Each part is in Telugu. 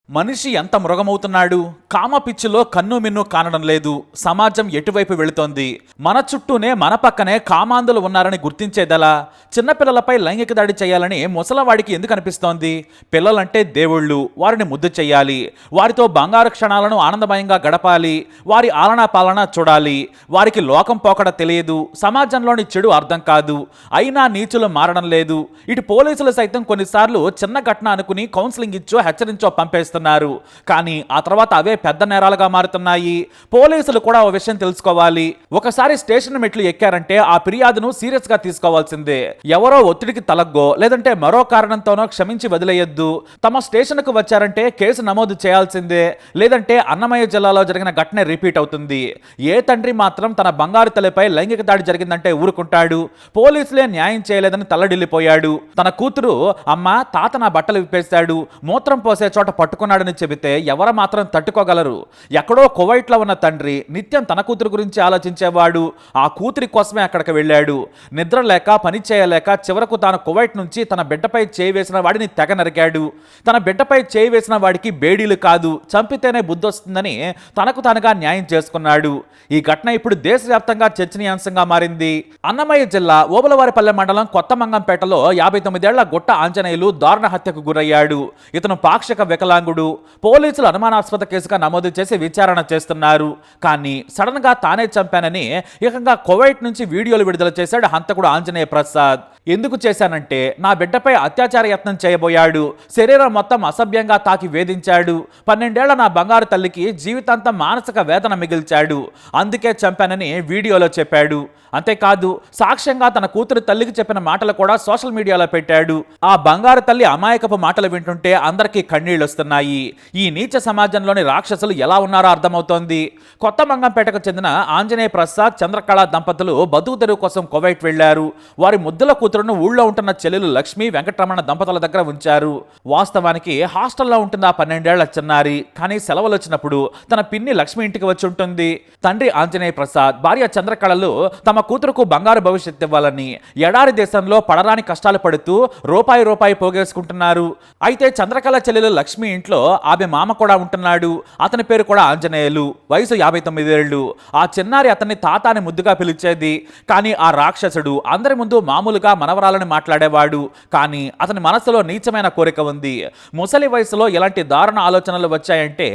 మనిషి ఎంత మృగమవుతున్నాడు. కామ పిచ్చిలో కన్ను మిన్ను కానడం లేదు. సమాజం ఎటువైపు వెళుతోంది? మన చుట్టూనే మన పక్కనే కామాంధులు ఉన్నారని గుర్తించేదెలా? చిన్నపిల్లలపై లైంగిక దాడి చేయాలని ముసలవాడికి ఎందుకు అనిపిస్తోంది? పిల్లలంటే దేవుళ్ళు, వారిని ముద్దు చెయ్యాలి, వారితో బంగారు క్షణాలను ఆనందమయంగా గడపాలి, వారి ఆలనా పాలన చూడాలి. వారికి లోకం పోకడ తెలియదు, సమాజంలోని చెడు అర్థం కాదు. అయినా నీచులు మారడం లేదు. ఇటు పోలీసులు సైతం కొన్నిసార్లు చిన్న ఘటన అనుకుని కౌన్సిలింగ్ ఇచ్చో హెచ్చరించో పంపేస్తారు. కానీ ఆ తర్వాత అవే పెద్ద నేరాలుగా మారుతున్నాయి. పోలీసులు కూడా ఓ విషయం తెలుసుకోవాలి. ఒకసారి స్టేషన్ మెట్లు ఎక్కారంటే ఆ ఫిర్యాదును సీరియస్ గా తీసుకోవాల్సిందే. ఎవరో ఒత్తిడికి తలగ్గో లేదంటే మరో కారణంతోనో క్షమించి వదిలేయొద్దు. తమ స్టేషన్ కు వచ్చారంటే కేసు నమోదు చేయాల్సిందే. లేదంటే అన్నమయ్య జిల్లాలో జరిగిన ఘటన రిపీట్ అవుతుంది. ఏ తండ్రి మాత్రం తన బంగారు తల్లిపై లైంగిక దాడి జరిగిందంటే ఊరుకుంటాడు? పోలీసులే న్యాయం చేయలేదని తల్లడిల్లిపోయాడు. తన కూతురు అమ్మ తాత నా బట్టలు విప్పేశాడు, మూత్రం పోసే చోట పట్టుకున్నాడని చెబితే ఎవరు మాత్రం తట్టుకోగలరు? ఎక్కడో కువైట్లో ఉన్న తండ్రి నిత్యం తన కూతురు గురించి ఆలోచించేవాడు. ఆ కూతురి కోసమే అక్కడికి వెళ్ళాడు. నిద్ర లేక పని చేయలేక చివరకు తాను కువైట్ నుంచి తన బిడ్డపై చేయి వేసిన వాడిని తెగ నరికాడు. తన బిడ్డపై చేయి వేసిన వాడికి బేడీలు కాదు, చంపితేనే బుద్ధి వస్తుందని తనకు తానుగా న్యాయం చేసుకున్నాడు. ఈ ఘటన ఇప్పుడు దేశవ్యాప్తంగా చర్చనీయాంశంగా మారింది. అన్నమయ్య జిల్లా ఓబులవారిపల్లె మండలం కొత్తమంగంపేటలో 59 ఏళ్ల గుట్ట ఆంజనేయులు దారుణ హత్యకు గురయ్యాడు. ఇతను పాక్షిక వికలాంగుడు. పోలీసులు అనుమానాస్పద కేసుగా నమోదు చేసి విచారణ చేస్తున్నారు. కానీ సడన్ గా తానే చంపానని ఏకంగా కువైట్ నుంచి వీడియోలు విడుదల చేశాడు హంతకుడు ఆంజనేయ ప్రసాద్. ఎందుకు చేశానంటే నా బిడ్డపై అత్యాచార యత్నం చేయబోయాడు, శరీరం మొత్తం అసభ్యంగా తాకి వేధించాడు, 12 ఏళ్ల నా బంగారు తల్లికి జీవితాంతం మానసిక వేదన మిగిల్చాడు, అందుకే చంపానని వీడియోలో చెప్పాడు. అంతేకాదు సాక్ష్యంగా తన కూతురు తల్లికి చెప్పిన మాటలు కూడా సోషల్ మీడియాలో పెట్టాడు. ఆ బంగారు తల్లి అమాయకపు మాటలు వింటుంటే అందరికీ కన్నీళ్లు వస్తున్నాయి. ఈ నీచ సమాజంలోని రాక్షసులు ఎలా ఉన్నారో అర్థమవుతోంది. కొత్త మంగంపేటకు చెందిన ఆంజనేయ ప్రసాద్ చంద్రకళ దంపతులు బతుకు తెరువు కోసం కువైట్ వెళ్లారు. వారి ముద్దుల కూతురును ఊళ్ళో ఉంటున్న చెల్లెలు లక్ష్మి వెంకటరమణ దంపతుల దగ్గర ఉంచారు. వాస్తవానికి హాస్టల్లో ఉంటుంది ఆ 12 ఏళ్ల చిన్నారి. కానీ సెలవులు వచ్చినప్పుడు తన పిన్ని లక్ష్మి ఇంటికి వచ్చి ఉంటుంది. తండ్రి ఆంజనేయ ప్రసాద్, భార్య చంద్రకళలు తమ కూతురుకు బంగారు భవిష్యత్తు ఇవ్వాలని ఎడారి దేశంలో పడరాని కష్టాలు పడుతూ రూపాయి పోగేసుకుంటున్నారు. అయితే చంద్రకళ చెల్లెలు లక్ష్మి ఇంట్లో ఆమె మామ కూడా ఉంటున్నాడు. అతని పేరు కూడా ఆంజనేయులు, వయసు 59 ఏళ్లు. ఆ చిన్నారి అతన్ని తాత అని ముద్దుగా పిలిచేది. కానీ ఆ రాక్షసుడు అందరి ముందు మామూలుగా మనవరాలని మాట్లాడేవాడు. కానీ అతని మనసులో నీచమైన కోరిక ఉంది. ముసలి వయసులో ఇలాంటి దారుణ ఆలోచనలు వచ్చాయంటే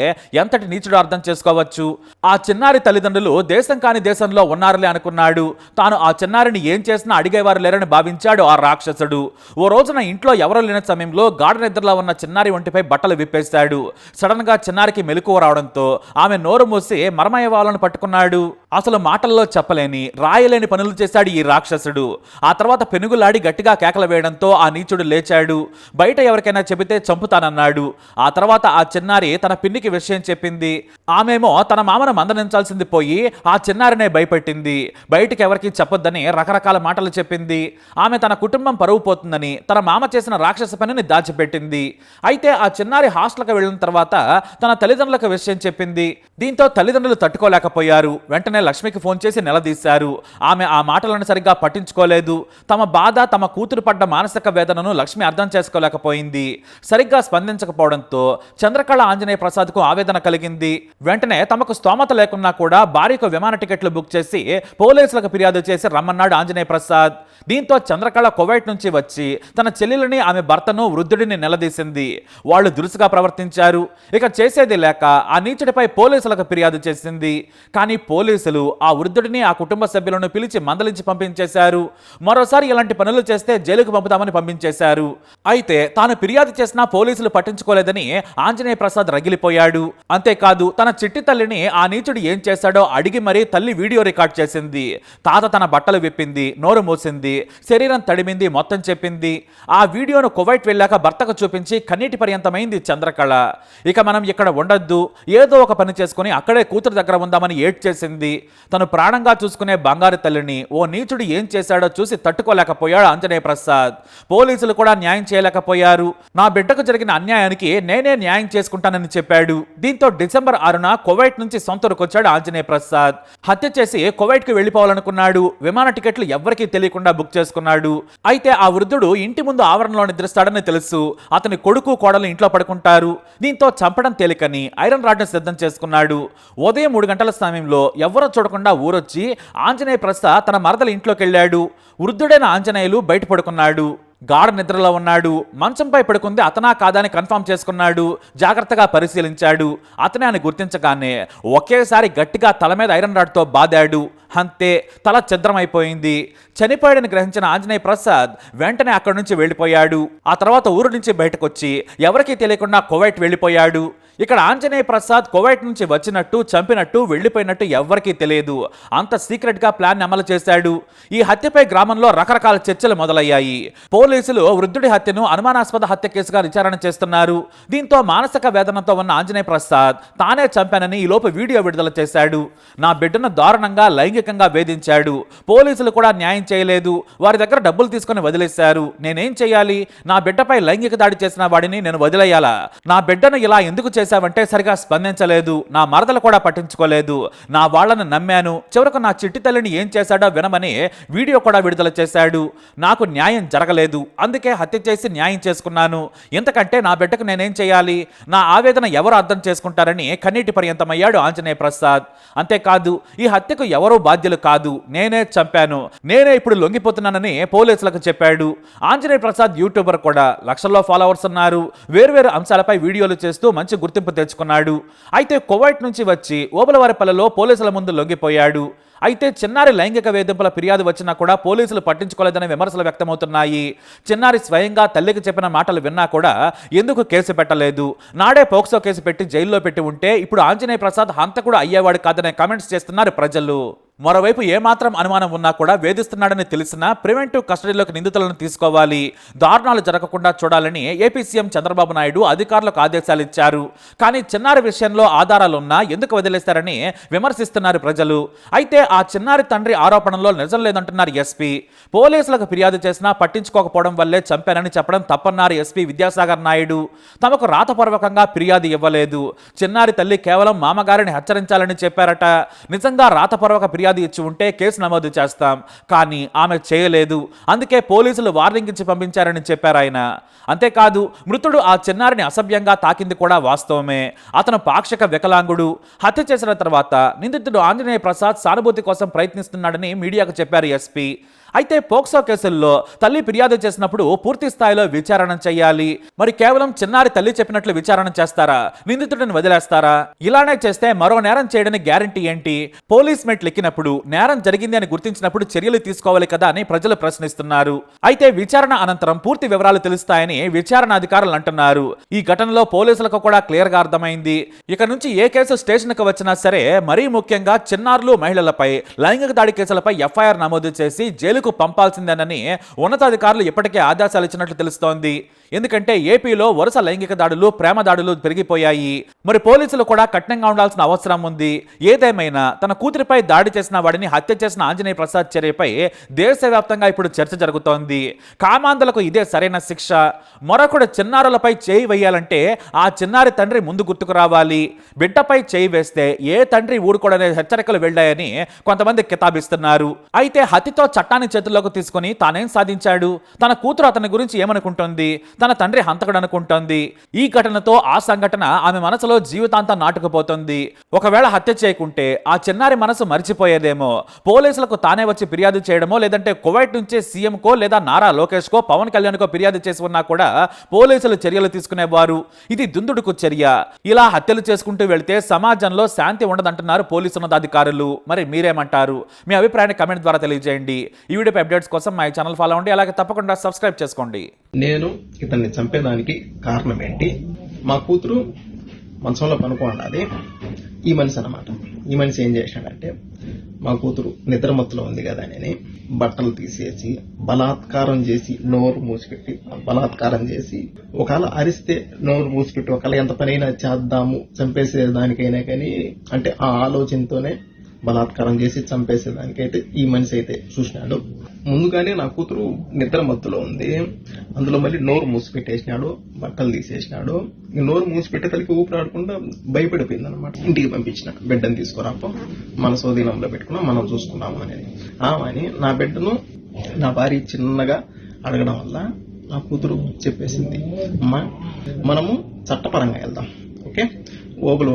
ఎంతటి నీచుడు అర్థం చేసుకోవచ్చు. ఆ చిన్నారి తల్లిదండ్రులు దేశం కాని దేశంలో ఉన్నారులే అనుకున్నాడు. తాను ఆ చిన్నారిని ఏం చేసినా అడిగేవారు లేరని భావించాడు ఆ రాక్షసుడు. ఓ రోజున ఇంట్లో ఎవరూ లేని సమయంలో గాఢ నిద్రలో ఉన్న చిన్నారి ఒంటిపై బట్టలు విప్పేశాడు. సడన్ గా చిన్నారికి మెలకువ రావడంతో ఆమె నోరు మూసి మర్మయ్యవాళ్ళను పట్టుకున్నాడు. అసలు మాటల్లో చెప్పలేని రాయలేని పనులు చేశాడు ఈ రాక్షసుడు. ఆ తర్వాత పెనుగులాడి గట్టిగా కేకలు వేయడంతో ఆ నీచుడు లేచాడు. బయట ఎవరికైనా చెబితే చంపుతానన్నాడు. ఆ తర్వాత ఆ చిన్నారి తన పిన్నికి విషయం చెప్పింది. ఆమెమో తన మామను మందలించాల్సింది పోయి ఆ చిన్నారినే భయపెట్టింది. బయటికి ఎవరికి చెప్పొద్దని రకరకాల మాటలు చెప్పింది. ఆమె తన కుటుంబం పరువు పోతుందని తన మామ చేసిన రాక్షస పనిని దాచిపెట్టింది. అయితే ఆ చిన్నారి హాస్టల్కి వెళ్ళిన తర్వాత తన తల్లిదండ్రులకు విషయం చెప్పింది. దీంతో తల్లిదండ్రులు తట్టుకోలేకపోయారు. వెంటనే లక్ష్మికి ఫోన్ చేసి నిలదీశారు. ఆమె ఆ మాటలను సరిగ్గా పట్టించుకోలేదు. తమ బాధ, తమ కూతురు పడ్డ మానసిక వేదనను లక్ష్మి అర్థం చేసుకోలేకపోయింది. సరిగ్గా స్పందించకపోవడంతో చంద్రకళ ఆంజనేయ ప్రసాద్కు ఆవేదన కలిగింది. వెంటనే తమకు స్తోమత లేకున్నా కూడా భార్యకు విమాన టికెట్లు బుక్ చేసి పోలీసులకు ఫిర్యాదు చేసి రమ్మన్నాడు ఆంజనేయ ప్రసాద్. దీంతో చంద్రకళ కువైట్ నుంచి వచ్చి తన చెల్లెలిని, ఆమె భర్తను, వృద్ధుడిని నిలదీసింది. వాళ్ళు దురుసుగా ప్రవర్తించారు. ఇక చేసేది లేక ఆ నీచుడిపై పోలీసులకు ఫిర్యాదు చేసింది. కానీ పోలీసులు ఆ వృద్ధుడిని, ఆ కుటుంబ సభ్యులను పిలిచి మందలించి పంపించేశారు. మరోసారి ఇలాంటి పనులు చేస్తే జైలుకు పంపుతామని పంపించేశారు. అయితే తాను ఫిర్యాదు చేసినా పోలీసులు పట్టించుకోలేదని ఆంజనేయ ప్రసాద్ రగిలిపోయాడు. అంతేకాదు తన చిట్టి తల్లిని ఆ నీచుడు ఏం చేశాడో అడిగి మరీ తల్లి వీడియో రికార్డ్ చేసింది. తాత తన బట్టలు విప్పింది, నోరు మూసింది, శరీరం తడిమింది, మొత్తం చెప్పింది. ఆ వీడియోను కువైట్ వెళ్ళాక భర్తకు చూపించి కన్నీటి పర్యంతమైంది చంద్రకళ. ఇక మనం ఇక్కడ ఉండొద్దు, ఏదో ఒక పని చేసుకుని అక్కడే కూతురు దగ్గర ఉందామని ఏడ్చేసింది. తను ప్రాణంగా చూసుకునే బంగారు తల్లిని ఓ నీచుడు ఏం చేశాడో చూసి తట్టుకోలేకపోయాడు ఆంజనేయ ప్రసాద్. పోలీసులు కూడా న్యాయం చేయలేకపోయారు. నా బిడ్డకు జరిగిన అన్యాయానికి నేనే న్యాయం చేసుకుంటానని చెప్పాడు. దీంతో డిసెంబర్ 6 6న కువైట్ నుంచి సొంతూరుకొచ్చాడు ఆంజనేయ ప్రసాద్. హత్య చేసి కువైట్ కి వెళ్లిపోవాలనుకున్నాడు. విమాన టికెట్లు ఎవ్వరికీ తెలియకుండా బుక్ చేసుకున్నాడు. అయితే ఆ వృద్ధుడు ఇంటి ముందు ఆవరణలో నిద్రిస్తాడని తెలుసు. అతని కొడుకు కోడలు ఇంట్లో పడుకుంటారు. దీంతో చంపడం తేలికని ఐరన్ రాడ్ ను సిద్ధం చేసుకున్నాడు. ఉదయం 3 గంటల సమయంలో ఎవరో చూడకుండా ఊరొచ్చి ఆంజనేయ ప్రసాద్ తన మరదల ఇంట్లోకి వెళ్ళాడు. వృద్ధుడైన ఆంజనేయులు బయట పడుకున్నాడు. గాఢ నిద్రలో ఉన్నాడు. మంచంపై పడుకుంది అతనా కాదా అని కన్ఫర్మ్ చేసుకున్నాడు. జాగ్రత్తగా పరిశీలించాడు. అతనే అని గుర్తించగానే ఒకేసారి గట్టిగా తల మీద ఐరన్ రాడ్తో బాదాడు. అంతే, తల ఛిద్రమైపోయింది. చనిపోయాడని గ్రహించిన ఆంజనేయ ప్రసాద్ వెంటనే అక్కడి నుంచి వెళ్ళిపోయాడు. ఆ తర్వాత ఊరు నుంచి బయటకొచ్చి ఎవరికీ తెలియకుండా కువైట్ వెళ్ళిపోయాడు. ఇక్కడ ఆంజనేయ ప్రసాద్ కువైట్ నుంచి వచ్చినట్టు, చంపినట్టు, వెళ్ళిపోయినట్టు ఎవ్వరికీ తెలియదు. అంత సీక్రెట్ గా ప్లాన్ అమలు చేశాడు. ఈ హత్యపై గ్రామంలో రకరకాల చర్చలు మొదలయ్యాయి. పోలీసులు వృద్ధుడి హత్యను అనుమానాస్పద హత్య కేసుగా విచారణ చేస్తున్నారు. దీంతో మానసిక వేదనతో ఉన్న ఆంజనేయ ప్రసాద్ తానే చంపానని ఈలోపు వీడియో విడుదల చేశాడు. నా బిడ్డను దారుణంగా లైంగికంగా వేధించాడు. పోలీసులు కూడా న్యాయం చేయలేదు. వారి దగ్గర డబ్బులు తీసుకుని వదిలేశారు. నేనేం చేయాలి? నా బిడ్డపై లైంగిక దాడి చేసిన వాడిని నేను వదిలేయాలా? నా బిడ్డను ఇలా ఎందుకు చేశావంటే సరిగా స్పందించలేదు. నా మరదలు కూడా పట్టించుకోలేదు. నా వాళ్లను నమ్మాను. చివరకు నా చిట్టి తల్లిని ఏం చేశాడో వినమని వీడియో కూడా విడుదల చేశాడు. నాకు న్యాయం జరగలేదు. అందుకే హత్య చేసి న్యాయం చేసుకున్నాను. ఇంతకంటే నా బిడ్డకు నేనేం చేయాలి? నా ఆవేదన ఎవరు అర్థం చేసుకుంటారని కన్నీటి పర్యంతమయ్యాడు ఆంజనేయ ప్రసాద్. అంతేకాదు, ఈ హత్యకు ఎవరూ బాధ్యులు కాదు. నేనే చంపాను. నేనే ఇప్పుడు లొంగిపోతున్నానని పోలీసులకు చెప్పాడు. ఆంజనేయ ప్రసాద్ యూట్యూబర్ కూడా. లక్షల్లో ఫాలోవర్స్ ఉన్నారు. వేర్వేరు అంశాలపై వీడియోలు చేస్తూ మంచి గుర్తింపు తెచ్చుకున్నాడు. అయితే కువైట్ నుంచి వచ్చి ఓబులవారిపల్లెలో పోలీసుల ముందు లొంగిపోయాడు. అయితే చిన్నారి లైంగిక వేధింపుల ఫిర్యాదు వచ్చినా కూడా పోలీసులు పట్టించుకోలేదనే విమర్శలు వ్యక్తమవుతున్నాయి. చిన్నారి స్వయంగా తల్లికి చెప్పిన మాటలు విన్నా కూడా ఎందుకు కేసు పెట్టలేదు? నాడే పోక్సో కేసు పెట్టి జైల్లో పెట్టి ఉంటే ఇప్పుడు ఆంజనేయ ప్రసాద్ హంతకుడు అయ్యేవాడు కాదనే కామెంట్స్ చేస్తున్నారు ప్రజలు. మరోవైపు ఏమాత్రం అనుమానం ఉన్నా కూడా వేధిస్తున్నాడని తెలిసినా ప్రివెంటివ్ కస్టడీలోకి నిందితులను తీసుకోవాలి. దారుణాలు జరగకుండా చూడాలని ఏపీ సీఎం చంద్రబాబు నాయుడు అధికారులకు ఆదేశాలు ఇచ్చారు. కానీ చిన్నారి విషయంలో ఆధారాలున్నా ఎందుకు వదిలేస్తారని విమర్శిస్తున్నారు ప్రజలు. అయితే ఆ చిన్నారి తండ్రి ఆరోపణలో నిజం లేదంటున్నారు ఎస్పీ. పోలీసులకు ఫిర్యాదు చేసినా పట్టించుకోకపోవడం వల్లే చంపానని చెప్పడం తప్పన్నారు ఎస్పీ విద్యాసాగర్ నాయుడు. తమకు రాతపూర్వకంగా ఫిర్యాదు ఇవ్వలేదు. చిన్నారి తల్లి కేవలం మామగారిని హెచ్చరించాలని చెప్పారట. నిజంగా రాతపూర్వక ఫిర్యాదు ఇచ్చి ఉంటే కేసు నమోదు చేస్తాం, కానీ ఆమె చేయలేదు. అందుకే పోలీసులు వార్నింగ్ ఇచ్చి పంపించారని చెప్పారు ఆయన. అంతేకాదు, మృతుడు ఆ చిన్నారిని అసభ్యంగా తాకింది కూడా వాస్తవమే. అతను పాక్షిక వికలాంగుడు. హత్య చేసిన తర్వాత నిందితుడు ఆంజనేయ ప్రసాద్ సానుభూతి కోసం ప్రయత్నిస్తున్నాడని మీడియాకు చెప్పారు ఎస్పీ. అయితే పోక్సో కేసుల్లో తల్లి ఫిర్యాదు చేసినప్పుడు పూర్తి స్థాయిలో విచారణ చేయాలి. మరి కేవలం చిన్నారి తల్లి చెప్పినట్లు విచారణ చేస్తారా? నిందితుడిని వదిలేస్తారా? ఇలానే చేస్తే మరో నేరం చేయడానికి గ్యారంటీ ఏంటి? పోలీస్ మెట్లు ఎక్కినప్పుడు నేరం జరిగింది అని గుర్తించినప్పుడు చర్యలు తీసుకోవాలి కదా అని ప్రజలు ప్రశ్నిస్తున్నారు. అయితే విచారణ అనంతరం పూర్తి వివరాలు తెలుస్తాయని విచారణ అధికారులు అంటున్నారు. ఈ ఘటనలో పోలీసులకు కూడా క్లియర్ గా అర్థమైంది. ఇక నుంచి ఏ కేసు స్టేషన్ కు వచ్చినా సరే, మరీ ముఖ్యంగా చిన్నారులు, మహిళలపై లైంగిక దాడి కేసులపై ఎఫ్ఐఆర్ నమోదు చేసి జైలుకు పంపాల్సిందేనని ఉన్నతాధికారులు ఇప్పటికే ఆదేశాలు ఇచ్చినట్లు తెలుస్తోంది. ఎందుకంటే ఏపీలో వరుస లైంగిక దాడులు, ప్రేమ దాడులు పెరిగిపోయాయి. మరి పోలీసులు కూడా కఠినంగా ఉండాల్సిన అవసరం ఉంది. ఏదేమైనా తన కూతురిపై దాడి చేసిన వాడిని హత్య చేసిన ఆంజనేయ ప్రసాద్ చర్యపై దేశవ్యాప్తంగా ఇప్పుడు చర్చ జరుగుతోంది. కామాంధులకు ఇదే సరైన శిక్ష. మరొకడు చిన్నారులపై చేయి వేయాలంటే ఆ చిన్నారి తండ్రి ముందు గుర్తుకు రావాలి. బిడ్డపై చేయి వేస్తే ఏ తండ్రి ఊరుకోడనే హెచ్చరికలు వెళ్లాయని కొంతమంది కితాబిస్తున్నారు. అయితే హత్యతో చట్టాన్ని చేతుల్లోకి తీసుకుని తానేం సాధించాడు? తన కూతురు అతని గురించి ఏమనుకుంటోంది? తన తండ్రి హంతకుడు అనుకుంటోంది. ఈ ఘటనతో ఆ సంఘటన ఆమె మనసులో జీవితాంతం నాటుకుపోతుంది. ఒకవేళ హత్య చేయకుంటే ఆ చిన్నారి మనసు మర్చిపోయేదేమో. పోలీసులకు తానే వచ్చి ఫిర్యాదు చేయడమో, లేదంటే కువైట్ నుంచే సీఎంకో లేదా నారా లోకేష్కో, పవన్ కళ్యాణ్కో ఫిర్యాదు చేసి ఉన్నా కూడా పోలీసులు చర్యలు తీసుకునేవారు. ఇది దుందుడుకు చర్య. ఇలా హత్యలు చేసుకుంటూ వెళ్తే సమాజంలో శాంతి ఉండదంటున్నారు పోలీసు ఉన్నతాధికారులు. మరి మీరేమంటారు? మీ అభిప్రాయాన్ని కమెంట్ ద్వారా తెలియజేయండి. ఈ వీడియోపై అప్డేట్స్ కోసం మా ఛానల్ ఫాలో అవ్వండి. అలాగే తప్పకుండా సబ్స్క్రైబ్ చేసుకోండి. నేను ఇతన్ని చంపేదానికి కారణం ఏంటి? మా కూతురు మంచంలో పనుకోండి. ఈ మనిషి అన్నమాట. ఈ మనిషి ఏం చేశాడంటే, మా కూతురు నిద్రమత్తులో ఉంది కదా అని బట్టలు తీసేసి బలాత్కారం చేసి నోరు మూసిపెట్టి బలాత్కారం చేసి, ఒకవేళ అరిస్తే నోరు మూసిపెట్టి ఒకవేళ ఎంత పనైనా చేద్దాము చంపేసే దానికైనా కానీ అంటే ఆ ఆలోచనతోనే బలాత్కారం చేసి చంపేసేదానికైతే ఈ మనిషి అయితే చూసినాడు. ముందుగానే నా కూతురు నిద్ర మత్తులో ఉంది, అందులో మళ్ళీ నోరు మూసిపెట్టేసినాడు, బట్టలు తీసేసినాడు. ఈ నోరు మూసిపెట్టే తలకి ఊపిరాడకుండా భయపడిపోయింది అనమాట. ఇంటికి పంపించిన, బిడ్డను తీసుకురాపో మన సోదీనంలో పెట్టుకున్నాం, మనం చూసుకున్నాము అనేది. ఆమెని నా బిడ్డను నా భార్య చిన్నగా అడగడం వల్ల నా కూతురు చెప్పేసింది, అమ్మా మనము చట్టపరంగా వెళ్దాం, ఓకే ఓబులు